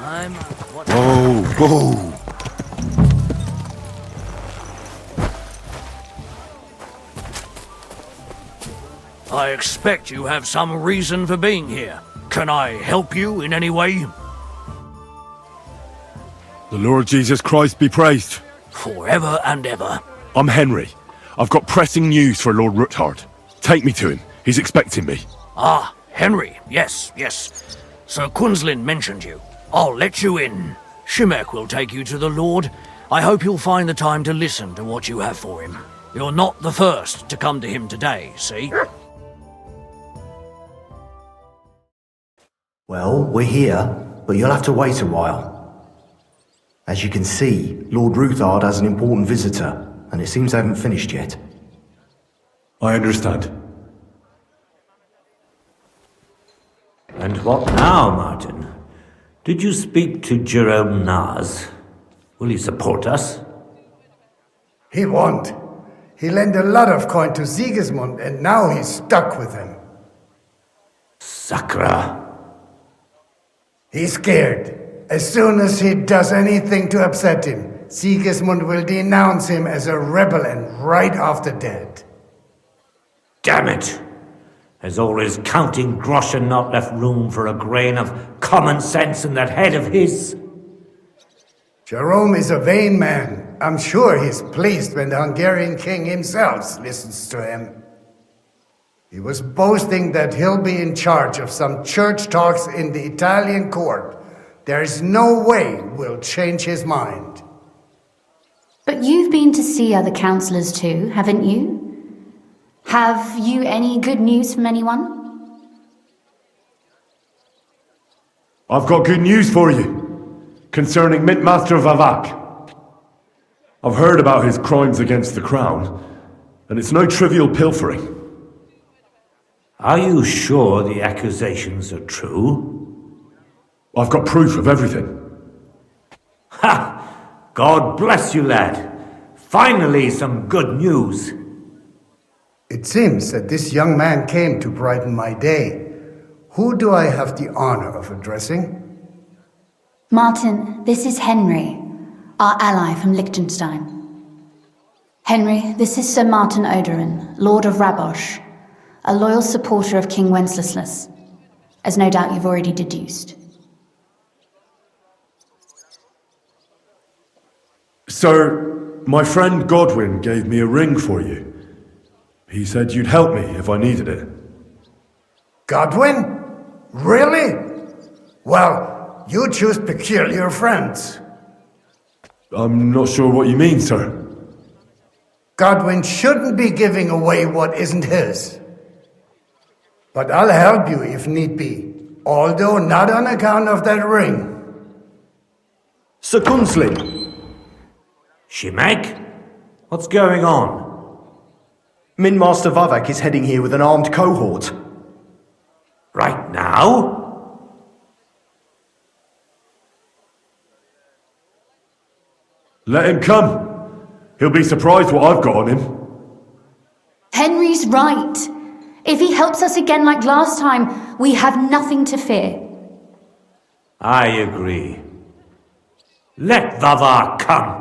Whoa, whoa! I expect you have some reason for being here. Can I help you in any way? The Lord Jesus Christ be praised. Forever and ever. I'm Henry. I've got pressing news for Lord Ruthard. Take me to him. He's expecting me. Ah, Henry. Yes, yes. Sir Quinslin mentioned you. I'll let you in. Shimek will take you to the Lord. I hope you'll find the time to listen to what you have for him. You're not the first to come to him today, see? Well, we're here, but you'll have to wait a while. As you can see, Lord Ruthard has an important visitor, and it seems they haven't finished yet. I understand. And what now, Martin? Did you speak to Jerome Naz? Will he support us? He won't. He lent a lot of coin to Sigismund, and now he's stuck with him. Sakra. He's scared. As soon as he does anything to upset him, Sigismund will denounce him as a rebel and right after dead. Damn it! Has all his counting groschen not left room for a grain of common sense in that head of his? Jerome is a vain man. I'm sure he's pleased when the Hungarian king himself listens to him. He was boasting that he'll be in charge of some church talks in the Italian court. There is no way we'll change his mind. But you've been to see other councillors too, haven't you? Have you any good news from anyone? I've got good news for you, concerning Mintmaster Vavak. I've heard about his crimes against the crown, and it's no trivial pilfering. Are you sure the accusations are true? I've got proof of everything. Ha! God bless you, lad. Finally, some good news. It seems that this young man came to brighten my day. Who do I have the honor of addressing? Martin, this is Henry, our ally from Liechtenstein. Henry, this is Sir Martin Odorin, Lord of Rabosh, a loyal supporter of King Wenceslas, as no doubt you've already deduced. Sir, my friend Godwin gave me a ring for you. He said you'd help me if I needed it. Godwin? Really? Well, you choose peculiar friends. I'm not sure what you mean, sir. Godwin shouldn't be giving away what isn't his. But I'll help you if need be, although not on account of that ring. Sir Quinslin! Shimek? What's going on? Mintmaster Vavak is heading here with an armed cohort. Right now? Let him come. He'll be surprised what I've got on him. Henry's right. If he helps us again like last time, we have nothing to fear. I agree. Let Vavar come.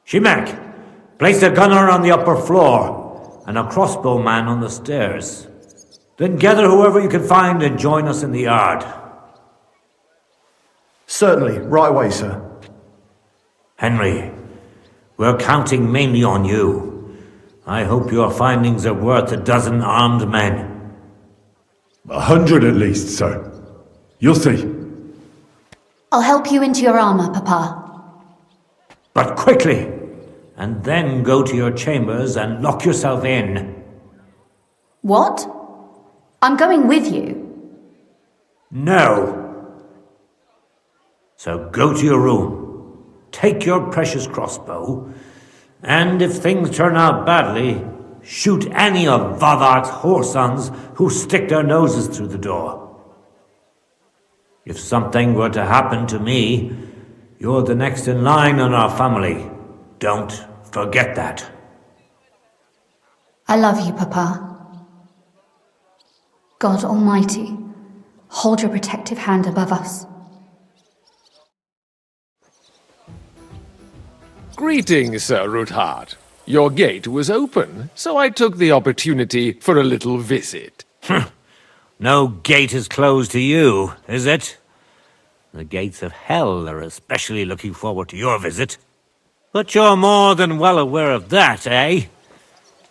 Shimek, place a gunner on the upper floor and a crossbowman on the stairs. Then gather whoever you can find and join us in the yard. Certainly, right away, sir. Henry, we're counting mainly on you. I hope your findings are worth 12 armed men. 100 at least, sir. You'll see. I'll help you into your armor, Papa. But quickly, and then go to your chambers and lock yourself in. What? I'm going with you. No. So go to your room, take your precious crossbow, and if things turn out badly, shoot any of Vavark's whoresons who stick their noses through the door. If something were to happen to me, you're the next in line in our family. Don't forget that. I love you, Papa. God Almighty, hold your protective hand above us. Greetings, Sir Ruthard. Your gate was open, so I took the opportunity for a little visit. No gate is closed to you, is it? The gates of hell are especially looking forward to your visit. But you're more than well aware of that, eh?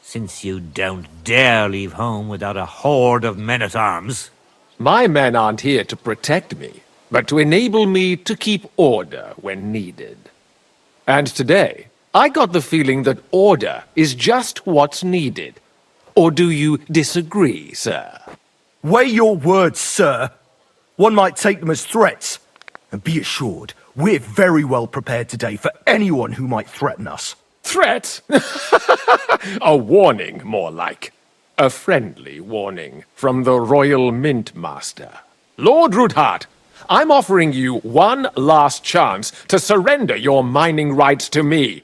Since you don't dare leave home without a horde of men-at-arms. My men aren't here to protect me, but to enable me to keep order when needed. And today, I got the feeling that order is just what's needed. Or do you disagree, sir? Weigh your words, sir. One might take them as threats. And be assured, we're very well prepared today for anyone who might threaten us. Threat? A warning, more like. A friendly warning from the Royal Mint Master. Lord Ruthard, I'm offering you one last chance to surrender your mining rights to me.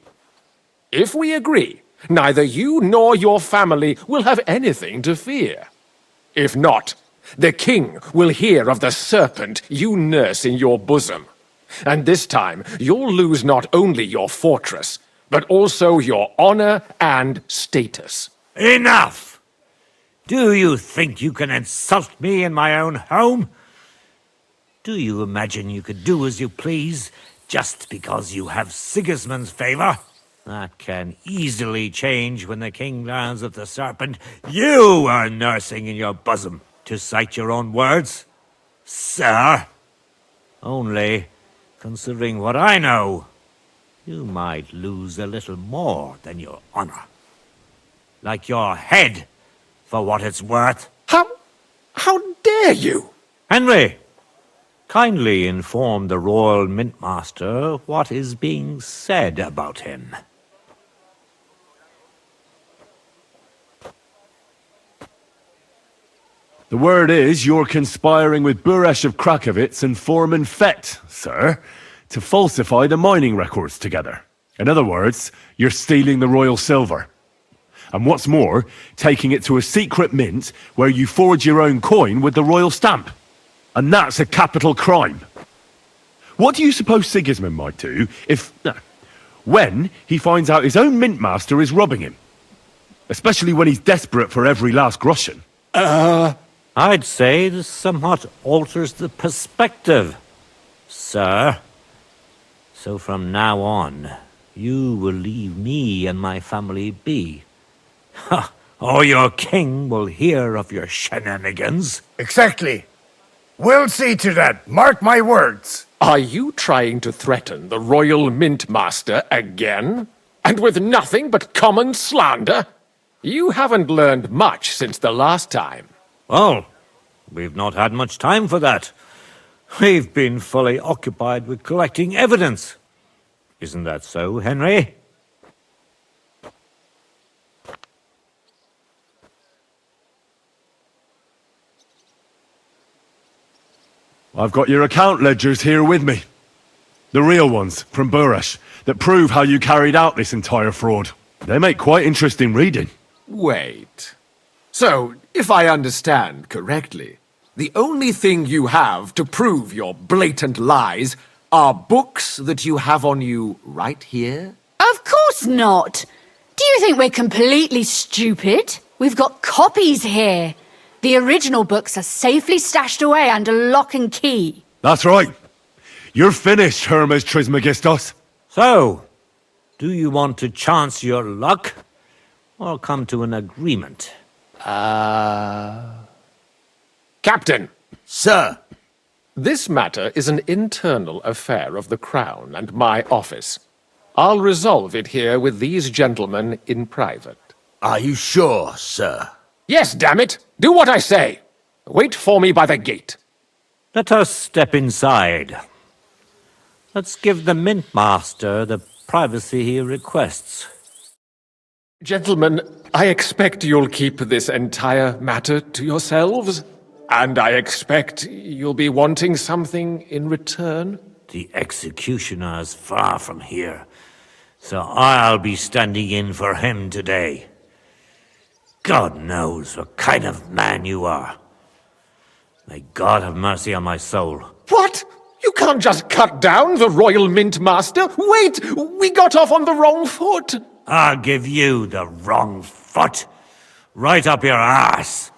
If we agree, neither you nor your family will have anything to fear. If not, the king will hear of the serpent you nurse in your bosom. And this time, you'll lose not only your fortress, but also your honor and status. Enough! Do you think you can insult me in my own home? Do you imagine you could do as you please just because you have Sigismund's favor? That can easily change when the king learns of the serpent you are nursing in your bosom, to cite your own words, sir. Only, considering what I know, you might lose a little more than your honor. Like your head, for what it's worth. How dare you? Henry, kindly inform the Royal Mint Master what is being said about him. The word is you're conspiring with Buresh of Krakowitz and Foreman Fett, sir, to falsify the mining records together. In other words, you're stealing the royal silver. And what's more, taking it to a secret mint where you forge your own coin with the royal stamp. And that's a capital crime. What do you suppose Sigismund might do when he finds out his own mint master is robbing him? Especially when he's desperate for every last groschen. I'd say this somewhat alters the perspective, sir. So from now on, you will leave me and my family be. Or your king will hear of your shenanigans. Exactly. We'll see to that. Mark my words. Are you trying to threaten the Royal Mint Master again? And with nothing but common slander? You haven't learned much since the last time. Well, we've not had much time for that. We've been fully occupied with collecting evidence. Isn't that so, Henry? I've got your account ledgers here with me. The real ones, from Buresh, that prove how you carried out this entire fraud. They make quite interesting reading. Wait. So, if I understand correctly, the only thing you have to prove your blatant lies are books that you have on you right here? Of course not! Do you think we're completely stupid? We've got copies here. The original books are safely stashed away under lock and key. That's right. You're finished, Hermes Trismegistos. So, do you want to chance your luck, or come to an agreement? Captain, Sir, this matter is an internal affair of the Crown and my office. I'll resolve it here with these gentlemen in private. are you sure, sir? Yes, damn it! Do what I say! Wait for me by the gate. Let us step inside. Let's give the Mint Master the privacy he requests. Gentlemen, I expect you'll keep this entire matter to yourselves. And I expect you'll be wanting something in return. The executioner is far from here, so I'll be standing in for him today. God knows what kind of man you are. May God have mercy on my soul. What? You can't just cut down the Royal Mint Master. Wait, we got off on the wrong foot. I'll give you the wrong foot. Right up your ass.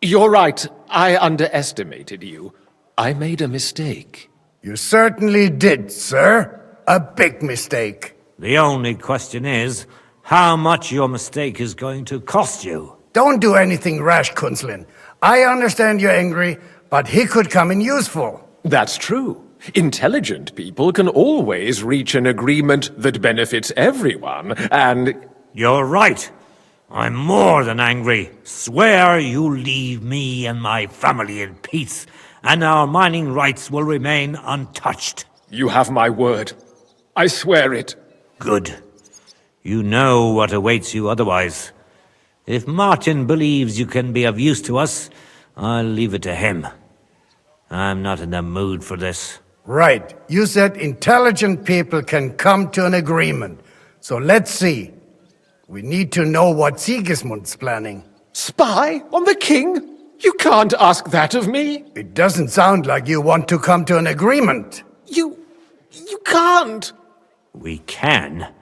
You're right. I underestimated you. I made a mistake. You certainly did, sir. A big mistake. The only question is, how much your mistake is going to cost you. Don't do anything rash, Kunzlin. I understand you're angry, but he could come in useful. That's true. Intelligent people can always reach an agreement that benefits everyone, and... You're right. I'm more than angry. Swear you'll leave me and my family in peace, and our mining rights will remain untouched. You have my word. I swear it. Good. You know what awaits you otherwise. If Martin believes you can be of use to us, I'll leave it to him. I'm not in the mood for this. Right. You said intelligent people can come to an agreement. So let's see. We need to know what Sigismund's planning. Spy on the king? You can't ask that of me. It doesn't sound like you want to come to an agreement. You can't. We can,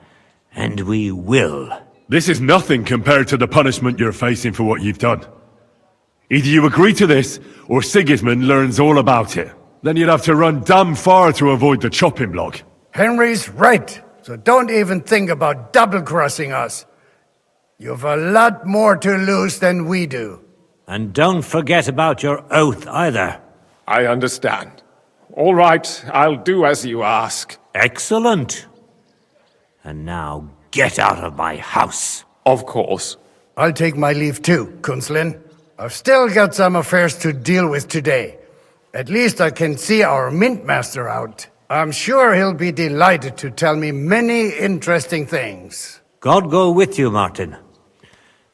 and we will. This is nothing compared to the punishment you're facing for what you've done. Either you agree to this, or Sigismund learns all about it. Then you'd have to run damn far to avoid the chopping block. Henry's right, so don't even think about double-crossing us. You've a lot more to lose than we do. And don't forget about your oath either. I understand. All right, I'll do as you ask. Excellent. And now get out of my house. Of course. I'll take my leave too, Kunzlin. I've still got some affairs to deal with today. At least I can see our Mint Master out. I'm sure he'll be delighted to tell me many interesting things. God go with you, Martin.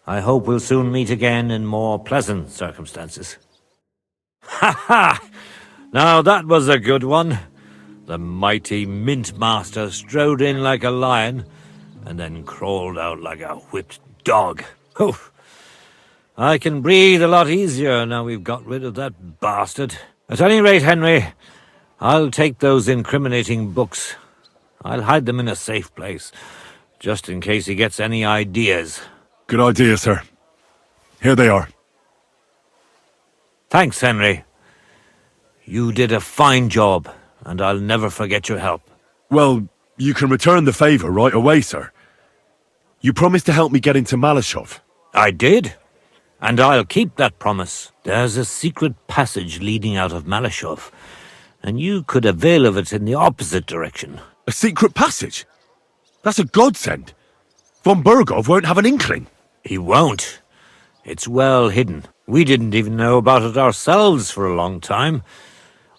I hope we'll soon meet again in more pleasant circumstances. Ha ha! Now that was a good one. The mighty Mint Master strode in like a lion, and then crawled out like a whipped dog. Oof. I can breathe a lot easier now we've got rid of that bastard. At any rate, Henry, I'll take those incriminating books. I'll hide them in a safe place, just in case he gets any ideas. Good idea, sir. Here they are. Thanks, Henry. You did a fine job, and I'll never forget your help. Well, you can return the favor right away, sir. You promised to help me get into Malashov. I did, and I'll keep that promise. There's a secret passage leading out of Malashov, and you could avail of it in the opposite direction. A secret passage? That's a godsend. Von Bergov won't have an inkling. He won't. It's well hidden. We didn't even know about it ourselves for a long time,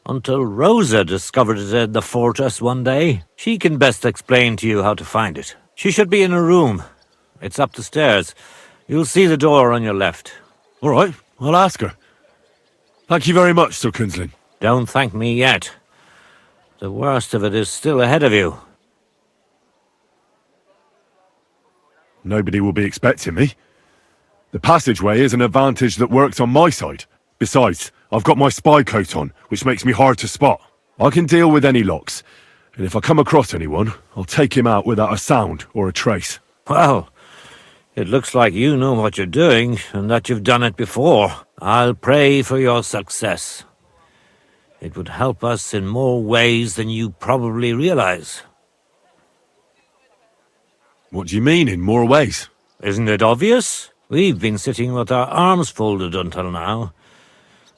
until Rosa discovered it in the fortress one day. She can best explain to you how to find it. She should be in a room. It's up the stairs. You'll see the door on your left. All right, I'll ask her. Thank you very much, Sir Kunzlin. Don't thank me yet. The worst of it is still ahead of you. Nobody will be expecting me. The passageway is an advantage that works on my side. Besides, I've got my spy coat on, which makes me hard to spot. I can deal with any locks, and if I come across anyone, I'll take him out without a sound or a trace. Well, it looks like you know what you're doing, and that you've done it before. I'll pray for your success. It would help us in more ways than you probably realize. What do you mean, in more ways? Isn't it obvious? We've been sitting with our arms folded until now.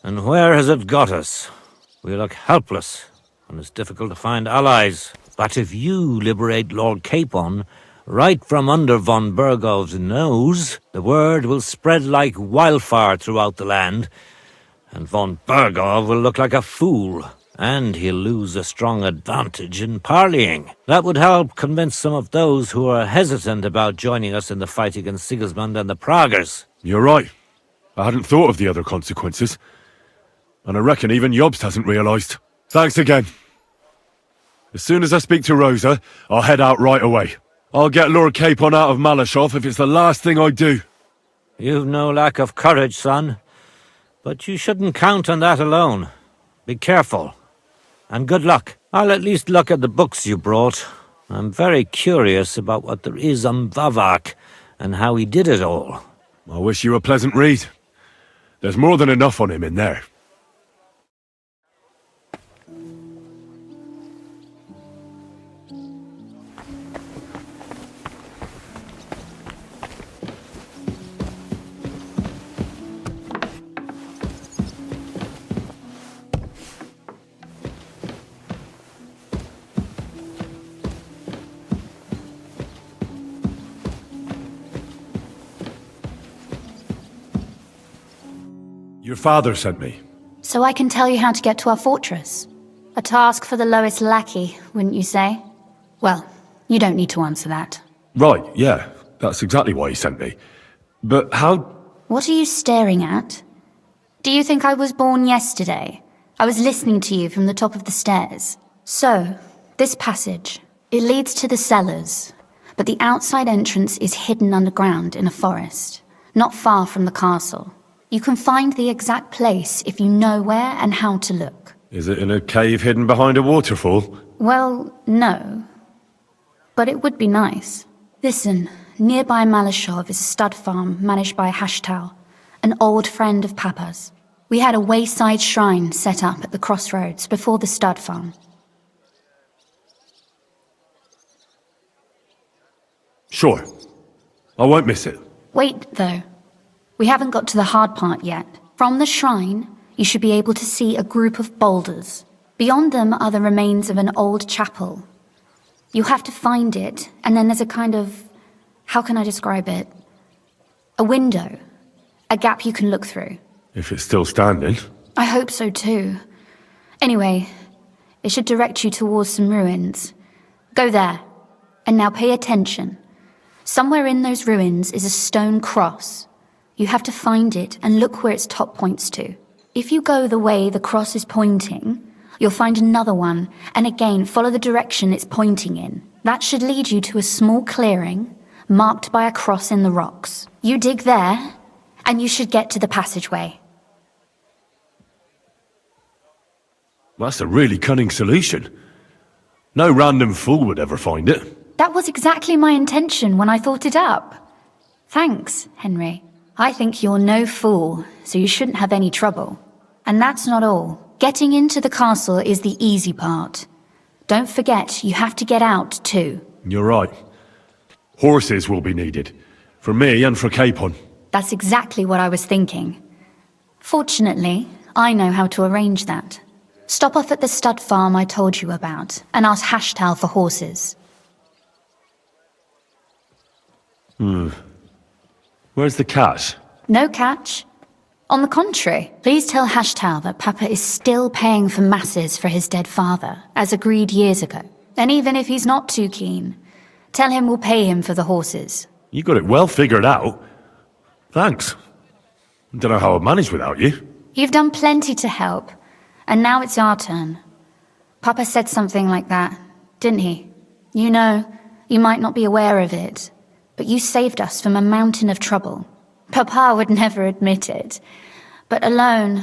And where has it got us? We look helpless, and it's difficult to find allies. But if you liberate Lord Capon, right from under von Bergov's nose, the word will spread like wildfire throughout the land, and von Bergov will look like a fool, and he'll lose a strong advantage in parleying. That would help convince some of those who are hesitant about joining us in the fight against Sigismund and the Praguers. You're right. I hadn't thought of the other consequences. And I reckon even Jobst hasn't realised. Thanks again. As soon as I speak to Rosa, I'll head out right away. I'll get Lord Capon out of Malashov if it's the last thing I do. You've no lack of courage, son. But you shouldn't count on that alone. Be careful. And good luck. I'll at least look at the books you brought. I'm very curious about what there is on Vavak and how he did it all. I wish you a pleasant read. There's more than enough on him in there. Your father sent me. So I can tell you how to get to our fortress. A task for the lowest lackey, wouldn't you say? Well, you don't need to answer that. Right, yeah. That's exactly why he sent me. But how... What are you staring at? Do you think I was born yesterday? I was listening to you from the top of the stairs. So, this passage, it leads to the cellars, but the outside entrance is hidden underground in a forest, not far from the castle. You can find the exact place if you know where and how to look. Is it in a cave hidden behind a waterfall? Well, no. But it would be nice. Listen, nearby Malashov is a stud farm managed by Hashtal, an old friend of Papa's. We had a wayside shrine set up at the crossroads before the stud farm. Sure. I won't miss it. Wait, though. We haven't got to the hard part yet. From the shrine, you should be able to see a group of boulders. Beyond them are the remains of an old chapel. You have to find it, and then there's a kind of... how can I describe it? A window. A gap you can look through. If it's still standing. I hope so too. Anyway, it should direct you towards some ruins. Go there. And now pay attention. Somewhere in those ruins is a stone cross. You have to find it and look where its top points to. If you go the way the cross is pointing, you'll find another one, and again follow the direction it's pointing in. That should lead you to a small clearing, marked by a cross in the rocks. You dig there, and you should get to the passageway. That's a really cunning solution. No random fool would ever find it. That was exactly my intention when I thought it up. Thanks, Henry. I think you're no fool, so you shouldn't have any trouble. And that's not all. Getting into the castle is the easy part. Don't forget, you have to get out too. You're right. Horses will be needed. For me and for Capon. That's exactly what I was thinking. Fortunately, I know how to arrange that. Stop off at the stud farm I told you about, and ask Hashtal for horses. Where's the catch? No catch. On the contrary, please tell Hashtal that Papa is still paying for masses for his dead father, as agreed years ago. And even if he's not too keen, tell him we'll pay him for the horses. You got it well figured out. Thanks. Don't know how I'd manage without you. You've done plenty to help, and now it's our turn. Papa said something like that, didn't he? You know, you might not be aware of it, but you saved us from a mountain of trouble. Papa would never admit it, but alone,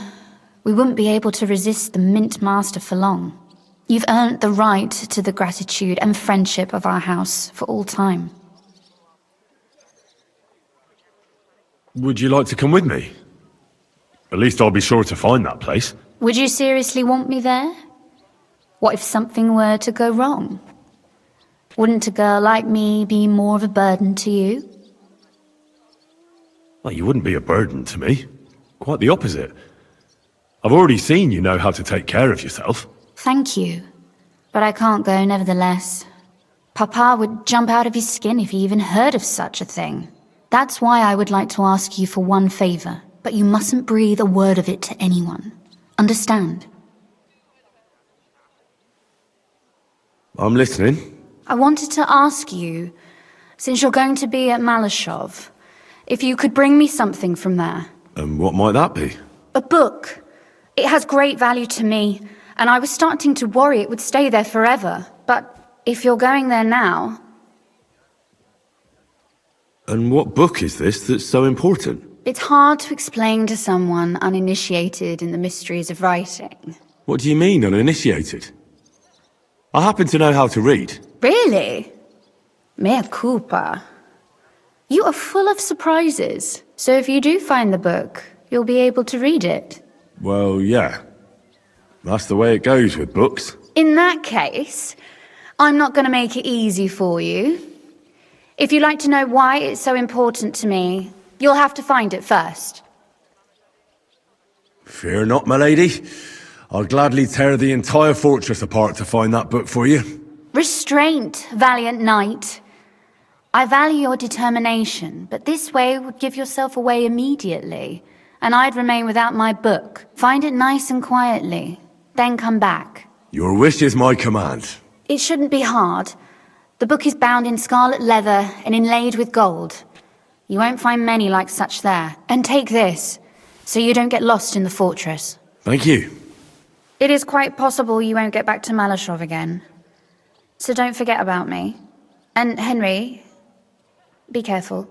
we wouldn't be able to resist the Mint Master for long. You've earned the right to the gratitude and friendship of our house for all time. Would you like to come with me? At least I'll be sure to find that place. Would you seriously want me there? What if something were to go wrong? Wouldn't a girl like me be more of a burden to you? Well, you wouldn't be a burden to me. Quite the opposite. I've already seen you know how to take care of yourself. Thank you, but I can't go nevertheless. Papa would jump out of his skin if he even heard of such a thing. That's why I would like to ask you for one favor, but you mustn't breathe a word of it to anyone. Understand? I'm listening. I wanted to ask you, since you're going to be at Malashov, if you could bring me something from there. And what might that be? A book. It has great value to me, and I was starting to worry it would stay there forever. But if you're going there now... And what book is this that's so important? It's hard to explain to someone uninitiated in the mysteries of writing. What do you mean, uninitiated? I happen to know how to read. Really? Mea culpa. You are full of surprises. So if you do find the book, you'll be able to read it. Well, yeah. That's the way it goes with books. In that case, I'm not going to make it easy for you. If you'd like to know why it's so important to me, you'll have to find it first. Fear not, my lady. I'll gladly tear the entire fortress apart to find that book for you. Restraint, valiant knight. I value your determination, but this way would give yourself away immediately, and I'd remain without my book. Find it nice and quietly, then come back. Your wish is my command. It shouldn't be hard. The book is bound in scarlet leather and inlaid with gold. You won't find many like such there. And take this, so you don't get lost in the fortress. Thank you. It is quite possible you won't get back to Malashov again. So don't forget about me. And Henry, be careful.